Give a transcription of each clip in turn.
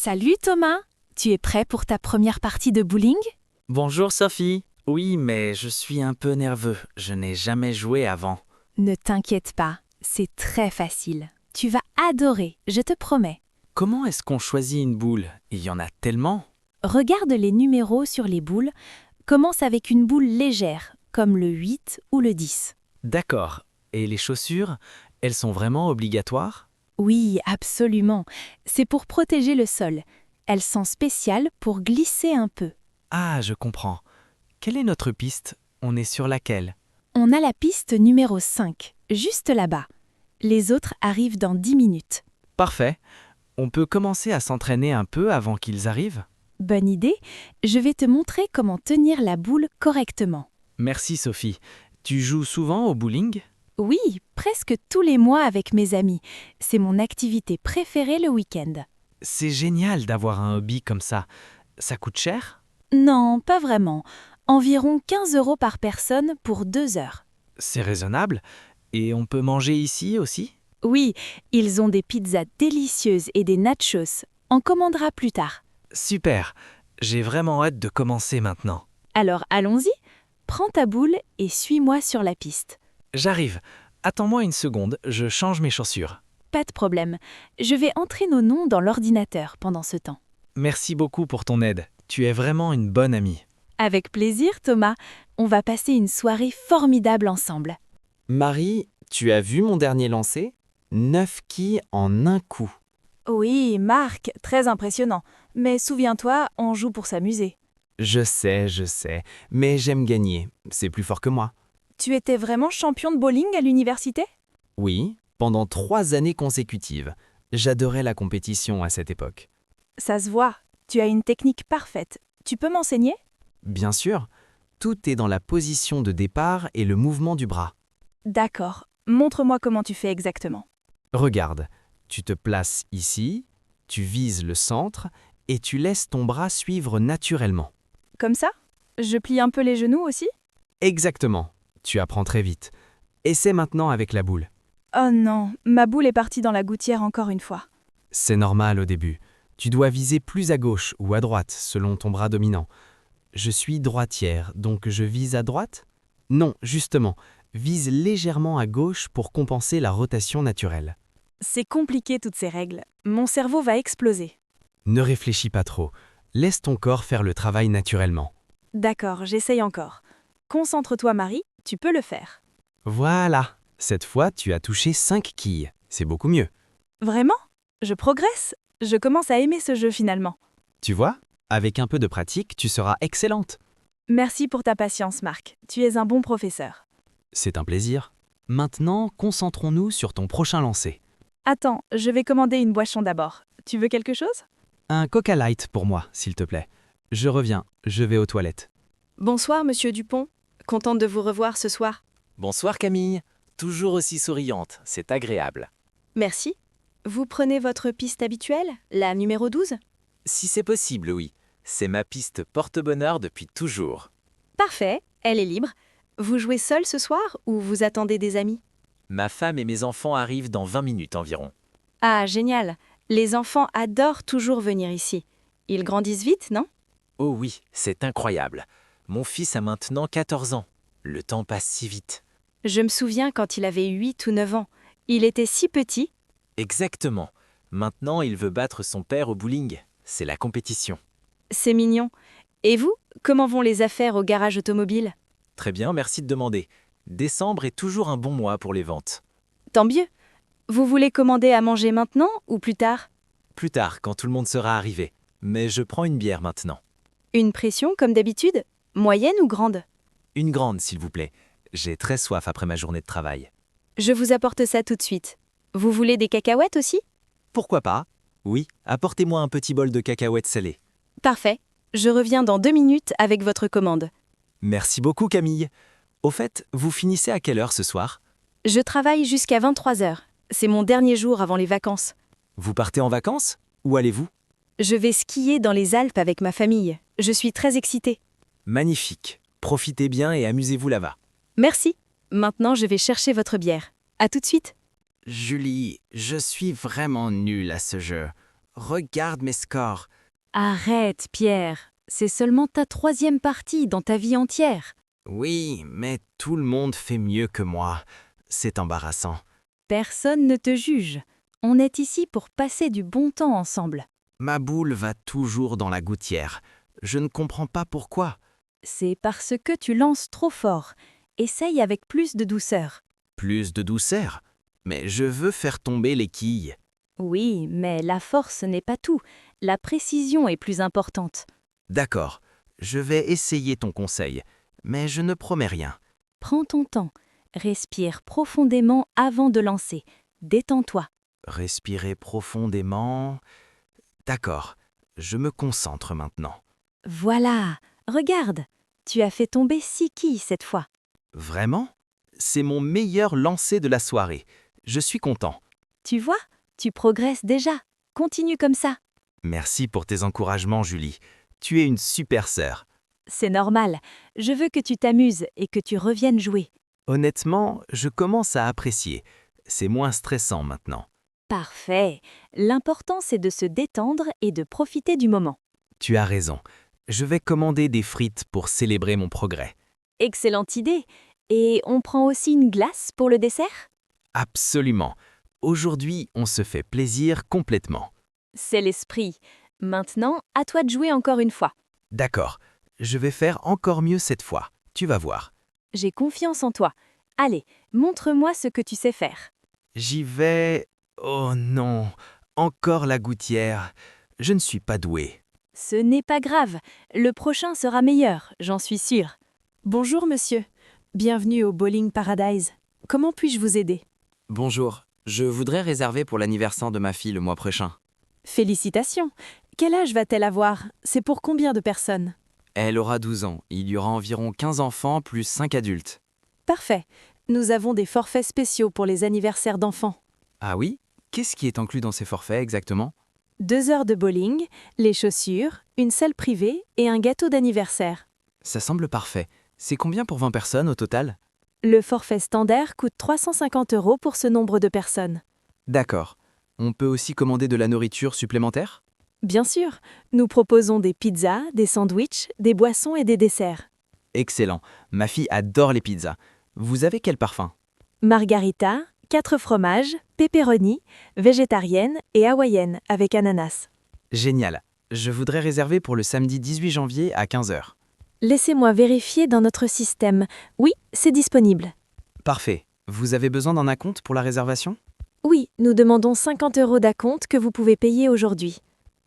Salut Thomas, tu es prêt pour ta première partie de bowling? Bonjour Sophie. Oui, mais je suis un peu nerveux. Je n'ai jamais joué avant. Ne t'inquiète pas, c'est très facile. Tu vas adorer, je te promets. Comment est-ce qu'on choisit une boule? Il y en a tellement. Regarde les numéros sur les boules. Commence avec une boule légère, comme le 8 ou le 10. D'accord. Et les chaussures, elles sont vraiment obligatoires? Oui, absolument. C'est pour protéger le sol. Elles sont spéciales pour glisser un peu. Ah, je comprends. Quelle est notre piste? On est sur laquelle? On a la piste numéro 5, juste là-bas. Les autres arrivent dans 10 minutes. Parfait. On peut commencer à s'entraîner un peu avant qu'ils arrivent? Bonne idée, je vais te montrer comment tenir la boule correctement. Merci Sophie. Tu joues souvent au bowling? Oui, presque tous les mois avec mes amis. C'est mon activité préférée le week-end. C'est génial d'avoir un hobby comme ça. Ça coûte cher? Non, pas vraiment. Environ 15 € par personne pour 2 heures. C'est raisonnable. Et on peut manger ici aussi? Oui, ils ont des pizzas délicieuses et des nachos. On commandera plus tard. Super. J'ai vraiment hâte de commencer maintenant. Alors allons-y. Prends ta boule et suis-moi sur la piste. J'arrive. Attends-moi une seconde, je change mes chaussures. Pas de problème. Je vais entrer nos noms dans l'ordinateur pendant ce temps. Merci beaucoup pour ton aide. Tu es vraiment une bonne amie. Avec plaisir, Thomas. On va passer une soirée formidable ensemble. Marie, tu as vu mon dernier lancer? 9 quilles en un coup. Oui, Marc, très impressionnant. Mais souviens-toi, on joue pour s'amuser. Je sais, mais j'aime gagner. C'est plus fort que moi. Tu étais vraiment champion de bowling à l'université? Oui, pendant 3 années consécutives. J'adorais la compétition à cette époque. Ça se voit. Tu as une technique parfaite. Tu peux m'enseigner? Bien sûr, tout est dans la position de départ et le mouvement du bras. D'accord. Montre-moi comment tu fais exactement. Regarde, tu te places ici, tu vises le centre et tu laisses ton bras suivre naturellement. Comme ça? Je plie un peu les genoux aussi? Exactement, tu apprends très vite. Essaie maintenant avec la boule. Oh non, ma boule est partie dans la gouttière encore une fois. C'est normal au début. Tu dois viser plus à gauche ou à droite selon ton bras dominant. Je suis droitière, donc je vise à droite? Non, justement, vise légèrement à gauche pour compenser la rotation naturelle. C'est compliqué toutes ces règles. Mon cerveau va exploser. Ne réfléchis pas trop. Laisse ton corps faire le travail naturellement. D'accord, j'essaye encore. Concentre-toi Marie, tu peux le faire. Voilà, cette fois tu as touché 5 quilles. C'est beaucoup mieux. Vraiment? Je progresse. Je commence à aimer ce jeu finalement. Tu vois, avec un peu de pratique, tu seras excellente. Merci pour ta patience Marc. Tu es un bon professeur. C'est un plaisir. Maintenant, concentrons-nous sur ton prochain lancer. Attends, je vais commander une boisson d'abord. Tu veux quelque chose? Un Coca Light pour moi, s'il te plaît. Je reviens, je vais aux toilettes. Bonsoir, monsieur Dupont. Contente de vous revoir ce soir. Bonsoir Camille, toujours aussi souriante, c'est agréable. Merci. Vous prenez votre piste habituelle, la numéro 12? Si c'est possible, oui. C'est ma piste porte-bonheur depuis toujours. Parfait, elle est libre. Vous jouez seul ce soir ou vous attendez des amis? Ma femme et mes enfants arrivent dans 20 minutes environ. Ah, génial. Les enfants adorent toujours venir ici. Ils grandissent vite, non? Oh oui, c'est incroyable. Mon fils a maintenant 14 ans. Le temps passe si vite. Je me souviens quand il avait 8 ou 9 ans. Il était si petit. Exactement. Maintenant, il veut battre son père au bowling. C'est la compétition. C'est mignon. Et vous, comment vont les affaires au garage automobile? Très bien, merci de demander. Décembre est toujours un bon mois pour les ventes. Tant mieux. Vous voulez commander à manger maintenant ou plus tard? Plus tard, quand tout le monde sera arrivé. Mais je prends une bière maintenant. Une pression comme d'habitude? Moyenne ou grande? Une grande, s'il vous plaît. J'ai très soif après ma journée de travail. Je vous apporte ça tout de suite. Vous voulez des cacahuètes aussi? Pourquoi pas? Oui, apportez-moi un petit bol de cacahuètes salées. Parfait. Je reviens dans 2 minutes avec votre commande. Merci beaucoup Camille. Au fait, vous finissez à quelle heure ce soir? Je travaille jusqu'à 23 heures. C'est mon dernier jour avant les vacances. Vous partez en vacances? Où allez-vous? Je vais skier dans les Alpes avec ma famille. Je suis très excitée. Magnifique. Profitez bien et amusez-vous là-bas. Merci. Maintenant, je vais chercher votre bière. À tout de suite. Julie, je suis vraiment nulle à ce jeu. regarde mes scores. Arrête, Pierre. C'est seulement ta 3e partie dans ta vie entière. Oui, mais tout le monde fait mieux que moi. C'est embarrassant. Personne ne te juge. On est ici pour passer du bon temps ensemble. Ma boule va toujours dans la gouttière. Je ne comprends pas pourquoi. C'est parce que tu lances trop fort. Essaye avec plus de douceur. Plus de douceur. Mais je veux faire tomber les quilles. Oui, mais la force n'est pas tout. La précision est plus importante. D'accord, je vais essayer ton conseil, mais je ne promets rien. Prends ton temps. Respire profondément avant de lancer. Détends-toi. Respirer profondément. D'accord, je me concentre maintenant. Voilà. Regarde. Tu as fait tomber 6 quilles cette fois. Vraiment? C'est mon meilleur lancer de la soirée. Je suis content. Tu vois, tu progresses déjà. Continue comme ça. Merci pour tes encouragements, Julie. Tu es une super sœur. C'est normal. Je veux que tu t'amuses et que tu reviennes jouer. Honnêtement, je commence à apprécier. C'est moins stressant maintenant. Parfait. L'important, c'est de se détendre et de profiter du moment. Tu as raison. Je vais commander des frites pour célébrer mon progrès. Excellente idée. Et on prend aussi une glace pour le dessert? Absolument. Aujourd'hui, on se fait plaisir complètement. C'est l'esprit. Maintenant, à toi de jouer encore une fois. D'accord, je vais faire encore mieux cette fois. Tu vas voir. J'ai confiance en toi. Allez, montre-moi ce que tu sais faire. J'y vais... Oh non, encore la gouttière. Je ne suis pas doué. Ce n'est pas grave. Le prochain sera meilleur, j'en suis sûre. Bonjour monsieur. Bienvenue au Bowling Paradise. Comment puis-je vous aider? Bonjour, je voudrais réserver pour l'anniversaire de ma fille le mois prochain. Félicitations. Quel âge va-t-elle avoir? C'est pour combien de personnes? Elle aura 12 ans, il y aura environ 15 enfants plus 5 adultes. Parfait. Nous avons des forfaits spéciaux pour les anniversaires d'enfants. Ah oui? Qu'est-ce qui est inclus dans ces forfaits exactement? 2 heures de bowling, les chaussures, une salle privée et un gâteau d'anniversaire. Ça semble parfait. C'est combien pour 20 personnes au total? Le forfait standard coûte 350 € pour ce nombre de personnes. D'accord. On peut aussi commander de la nourriture supplémentaire? Bien sûr, nous proposons des pizzas, des sandwichs, des boissons et des desserts. Excellent. Ma fille adore les pizzas. Vous avez quel parfum? Margarita, 4 fromages, pepperoni, végétarienne et hawaïenne avec ananas. Génial. Je voudrais réserver pour le samedi 18 janvier à 15 h. Laissez-moi vérifier dans notre système. Oui, c'est disponible. Parfait. Vous avez besoin d'un acompte pour la réservation? Oui, nous demandons 50 € d'acompte que vous pouvez payer aujourd'hui.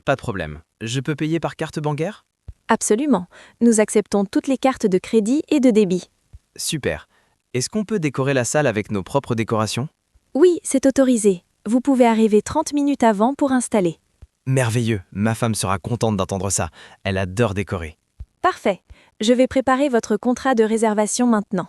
Pas de problème. Je peux payer par carte bancaire? Absolument. Nous acceptons toutes les cartes de crédit et de débit. Super. Est-ce qu'on peut décorer la salle avec nos propres décorations? Oui, c'est autorisé. Vous pouvez arriver 30 minutes avant pour installer. Merveilleux. Ma femme sera contente d'entendre ça. Elle adore décorer. Parfait. Je vais préparer votre contrat de réservation maintenant.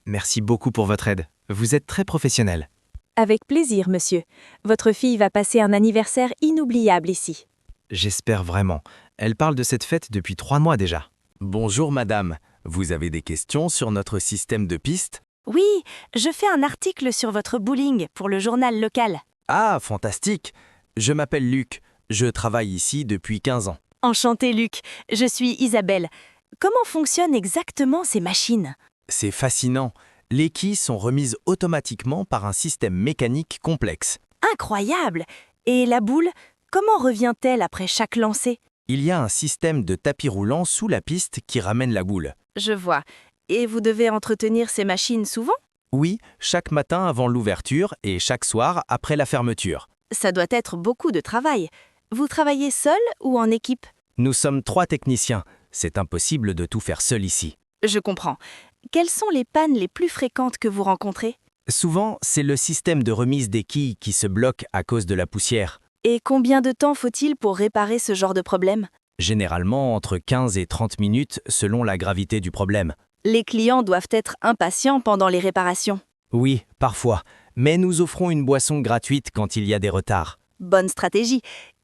Merci beaucoup pour votre aide. Vous êtes très professionnel. Avec plaisir, monsieur. Votre fille va passer un anniversaire inoubliable ici. J'espère vraiment. Elle parle de cette fête depuis 3 mois déjà. Bonjour madame, vous avez des questions sur notre système de pistes? Oui, je fais un article sur votre bowling pour le journal local. Ah, fantastique! Je m'appelle Luc, je travaille ici depuis 15 ans. Enchantée, Luc. Je suis Isabelle. Comment fonctionnent exactement ces machines? C'est fascinant, les quilles sont remises automatiquement par un système mécanique complexe. Incroyable! Et la boule, comment revient-elle après chaque lancer? Il y a un système de tapis roulant sous la piste qui ramène la boule. Je vois. Et vous devez entretenir ces machines souvent? Oui, chaque matin avant l'ouverture et chaque soir après la fermeture. Ça doit être beaucoup de travail. Vous travaillez seul ou en équipe? Nous sommes 3 techniciens, c'est impossible de tout faire seul ici. Je comprends. Quelles sont les pannes les plus fréquentes que vous rencontrez? Souvent, c'est le système de remise des quilles qui se bloque à cause de la poussière. Et combien de temps faut-il pour réparer ce genre de problème? Généralement entre 15 et 30 minutes selon la gravité du problème. Les clients doivent être impatients pendant les réparations. Oui, parfois, mais nous offrons une boisson gratuite quand il y a des retards. Bonne stratégie.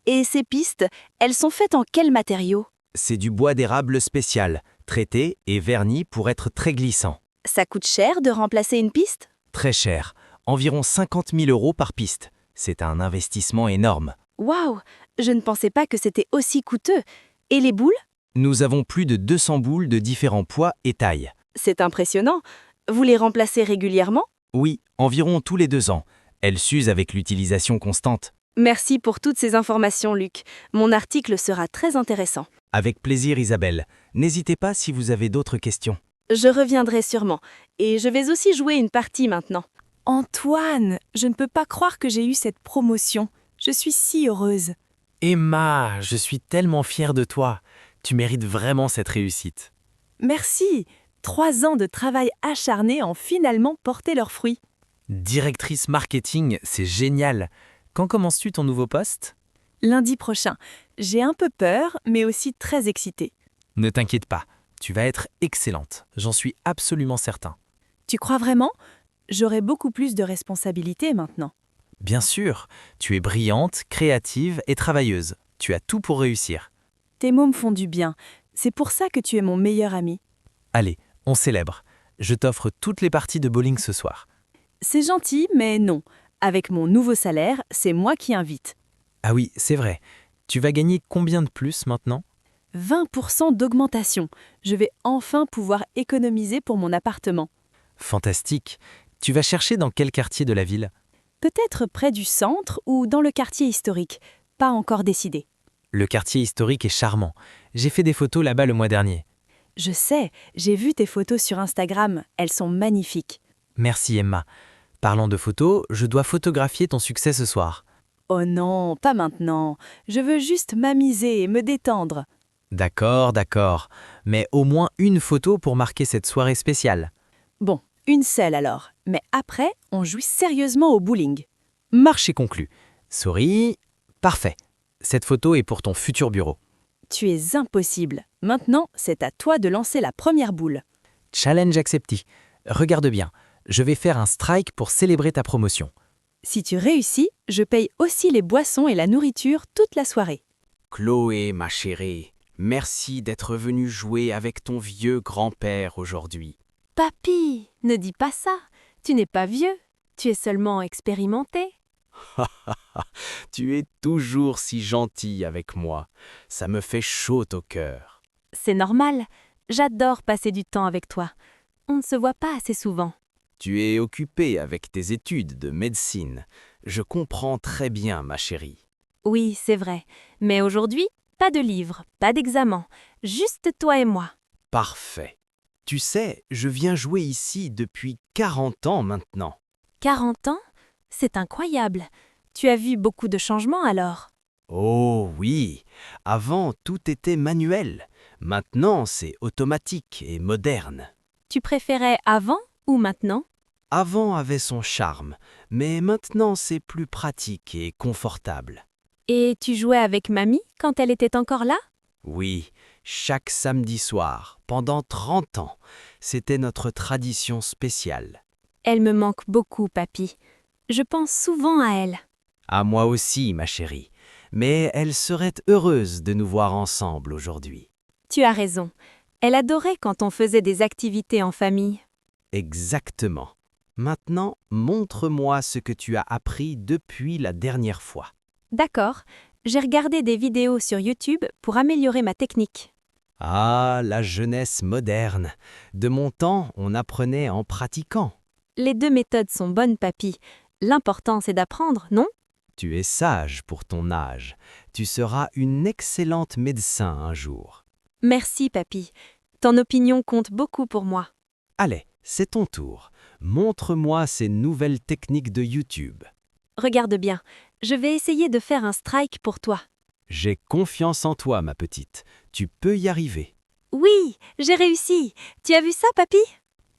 Et ces pistes, elles sont faites en quel matériau? C'est du bois d'érable spécial, traité et verni pour être très glissant. Ça coûte cher de remplacer une piste? Très cher, environ 50 000 € par piste. C'est un investissement énorme. Waouh, je ne pensais pas que c'était aussi coûteux. Et les boules? Nous avons plus de 200 boules de différents poids et tailles. C'est impressionnant. Vous les remplacez régulièrement? Oui, environ tous les 2 ans. Elles s'usent avec l'utilisation constante. Merci pour toutes ces informations, Luc. Mon article sera très intéressant. Avec plaisir, Isabelle. N'hésitez pas si vous avez d'autres questions. Je reviendrai sûrement. Et je vais aussi jouer une partie maintenant. Antoine, je ne peux pas croire que j'ai eu cette promotion. Je suis si heureuse. Emma, je suis tellement fier de toi. Tu mérites vraiment cette réussite. Merci. 3 ans de travail acharné ont finalement porté leurs fruits. Directrice marketing, c'est génial. Quand commences-tu ton nouveau poste? Lundi prochain. J'ai un peu peur, mais aussi très excitée. Ne t'inquiète pas, tu vas être excellente. J'en suis absolument certain. Tu crois vraiment? J'aurai beaucoup plus de responsabilités maintenant. Bien sûr, tu es brillante, créative et travailleuse. Tu as tout pour réussir. Tes mots me font du bien. C'est pour ça que tu es mon meilleur ami. Allez, on célèbre. Je t'offre toutes les parties de bowling ce soir. C'est gentil, mais non. Avec mon nouveau salaire, c'est moi qui invite. Ah oui, c'est vrai. Tu vas gagner combien de plus maintenant? 20% d'augmentation. Je vais enfin pouvoir économiser pour mon appartement. Fantastique. Tu vas chercher dans quel quartier de la ville? Peut-être près du centre ou dans le quartier historique. Pas encore décidé. Le quartier historique est charmant. J'ai fait des photos là-bas le mois dernier. Je sais, j'ai vu tes photos sur Instagram. Elles sont magnifiques. Merci Emma. Parlant de photos, je dois photographier ton succès ce soir. Oh non, pas maintenant. Je veux juste m'amuser et me détendre. D'accord. Mais au moins une photo pour marquer cette soirée spéciale. Bon, une seule alors. Mais après, on joue sérieusement au bowling. Marché conclu. Souris. Parfait. Cette photo est pour ton futur bureau. Tu es impossible. Maintenant, c'est à toi de lancer la première boule. Challenge accepté. Regarde bien. Je vais faire un strike pour célébrer ta promotion. Si tu réussis, je paye aussi les boissons et la nourriture toute la soirée. Chloé, ma chérie, merci d'être venue jouer avec ton vieux grand-père aujourd'hui. Papy, ne dis pas ça. Tu n'es pas vieux. Tu es seulement expérimenté. Tu es toujours si gentil avec moi. Ça me fait chaud au cœur. C'est normal. J'adore passer du temps avec toi. On ne se voit pas assez souvent. Tu es occupée avec tes études de médecine. Je comprends très bien, ma chérie. Oui, c'est vrai. Mais aujourd'hui, pas de livre, pas d'examen. Juste toi et moi. Parfait. Tu sais, je viens jouer ici depuis 40 ans maintenant. 40 ans? C'est incroyable. Tu as vu beaucoup de changements alors? Oh oui, avant tout était manuel. Maintenant c'est automatique et moderne. Tu préférais avant ou maintenant? Avant avait son charme, mais maintenant c'est plus pratique et confortable. Et tu jouais avec mamie quand elle était encore là? Oui, chaque samedi soir, pendant 30 ans, c'était notre tradition spéciale. Elle me manque beaucoup, papy. Je pense souvent à elle. À moi aussi, ma chérie, mais elle serait heureuse de nous voir ensemble aujourd'hui. Tu as raison. Elle adorait quand on faisait des activités en famille. Exactement. Maintenant, montre-moi ce que tu as appris depuis la dernière fois. D'accord, j'ai regardé des vidéos sur YouTube pour améliorer ma technique. Ah, la jeunesse moderne. De mon temps, on apprenait en pratiquant. Les deux méthodes sont bonnes, papy. L'important, c'est d'apprendre, non? Tu es sage pour ton âge. Tu seras une excellente médecin un jour. Merci, papy. Ton opinion compte beaucoup pour moi. Allez, c'est ton tour. Montre-moi ces nouvelles techniques de YouTube. Regarde bien, je vais essayer de faire un strike pour toi. J'ai confiance en toi, ma petite. Tu peux y arriver. Oui, j'ai réussi. Tu as vu ça, papy?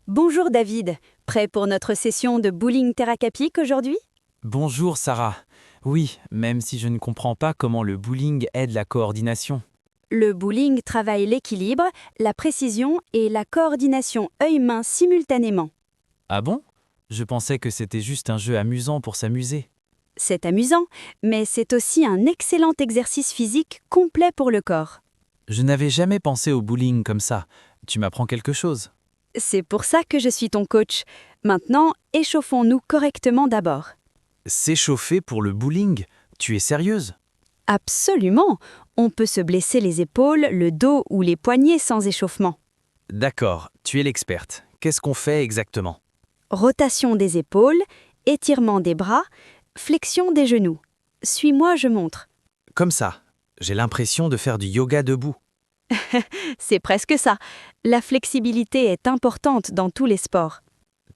Bonjour David, prêt pour notre session de bowling thérapeutique aujourd'hui? Bonjour Sarah. Oui, même si je ne comprends pas comment le bowling aide la coordination. Le bowling travaille l'équilibre, la précision et la coordination œil-main simultanément. Ah bon? Je pensais que c'était juste un jeu amusant pour s'amuser. C'est amusant, mais c'est aussi un excellent exercice physique complet pour le corps. Je n'avais jamais pensé au bowling comme ça. Tu m'apprends quelque chose. C'est pour ça que je suis ton coach. Maintenant, échauffons-nous correctement d'abord. S'échauffer pour le bowling? Tu es sérieuse? Absolument. On peut se blesser les épaules, le dos ou les poignets sans échauffement. D'accord, tu es l'experte. Qu'est-ce qu'on fait exactement? Rotation des épaules, étirement des bras, flexion des genoux. Suis-moi, je montre. Comme ça. J'ai l'impression de faire du yoga debout. C'est presque ça. La flexibilité est importante dans tous les sports.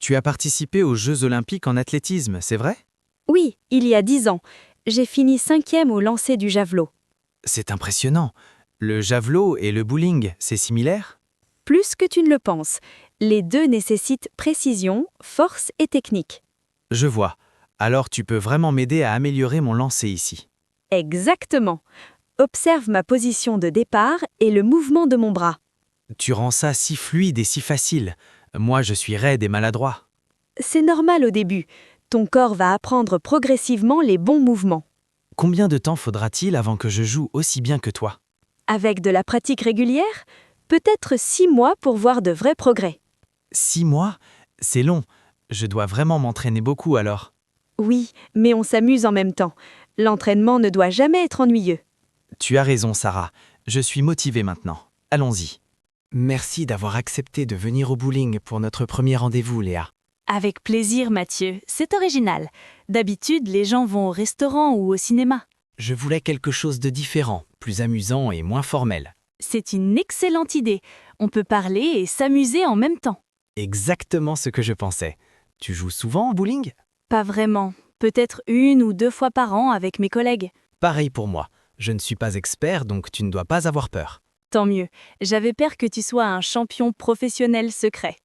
Tu as participé aux Jeux Olympiques en athlétisme, c'est vrai? Oui, il y a 10 ans. J'ai fini 5e au lancer du javelot. C'est impressionnant. Le javelot et le bowling, c'est similaire? Plus que tu ne le penses. Les deux nécessitent précision, force et technique. Je vois. Alors tu peux vraiment m'aider à améliorer mon lancer ici. Exactement. Observe ma position de départ et le mouvement de mon bras. Tu rends ça si fluide et si facile. Moi, je suis raide et maladroit. C'est normal au début. Ton corps va apprendre progressivement les bons mouvements. Combien de temps faudra-t-il avant que je joue aussi bien que toi? Avec de la pratique régulière, peut-être 6 mois pour voir de vrais progrès. 6 mois? C'est long. Je dois vraiment m'entraîner beaucoup alors. Oui, mais on s'amuse en même temps. L'entraînement ne doit jamais être ennuyeux. Tu as raison, Sarah. Je suis motivé maintenant. Allons-y. Merci d'avoir accepté de venir au bowling pour notre premier rendez-vous, Léa. Avec plaisir, Mathieu. C'est original. D'habitude, les gens vont au restaurant ou au cinéma. Je voulais quelque chose de différent, plus amusant et moins formel. C'est une excellente idée. On peut parler et s'amuser en même temps. Exactement ce que je pensais. Tu joues souvent au bowling? Pas vraiment. Peut-être 1 ou 2 fois par an avec mes collègues. Pareil pour moi. Je ne suis pas expert, donc tu ne dois pas avoir peur. Tant mieux. J'avais peur que tu sois un champion professionnel secret.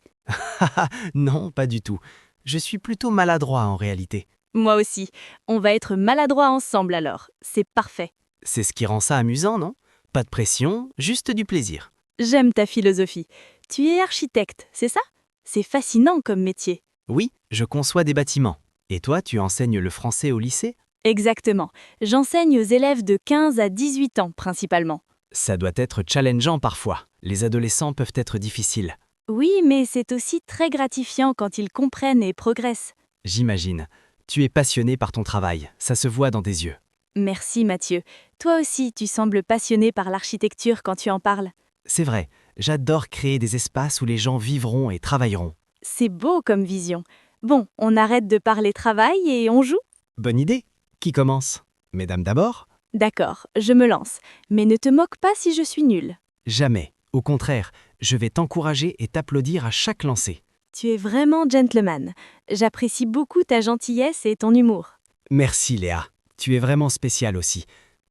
Non, pas du tout. Je suis plutôt maladroit en réalité. Moi aussi. On va être maladroits ensemble alors. C'est parfait. C'est ce qui rend ça amusant, non? Pas de pression, juste du plaisir. J'aime ta philosophie. Tu es architecte, c'est ça? C'est fascinant comme métier. Oui, je conçois des bâtiments. Et toi, tu enseignes le français au lycée? Exactement. J'enseigne aux élèves de 15 à 18 ans principalement. Ça doit être challengeant parfois. Les adolescents peuvent être difficiles. Oui, mais c'est aussi très gratifiant quand ils comprennent et progressent. J'imagine. Tu es passionné par ton travail, ça se voit dans tes yeux. Merci Mathieu. Toi aussi, tu sembles passionné par l'architecture quand tu en parles. C'est vrai, j'adore créer des espaces où les gens vivront et travailleront. C'est beau comme vision. Bon, on arrête de parler travail et on joue? Bonne idée. Qui commence? Mesdames d'abord? D'accord, je me lance. Mais ne te moque pas si je suis nulle. Jamais. Au contraire, je vais t'encourager et t'applaudir à chaque lancer. Tu es vraiment gentleman. J'apprécie beaucoup ta gentillesse et ton humour. Merci Léa. Tu es vraiment spéciale aussi.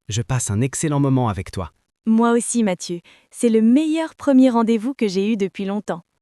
Je passe un excellent moment avec toi. Moi aussi Mathieu. C'est le meilleur premier rendez-vous que j'ai eu depuis longtemps.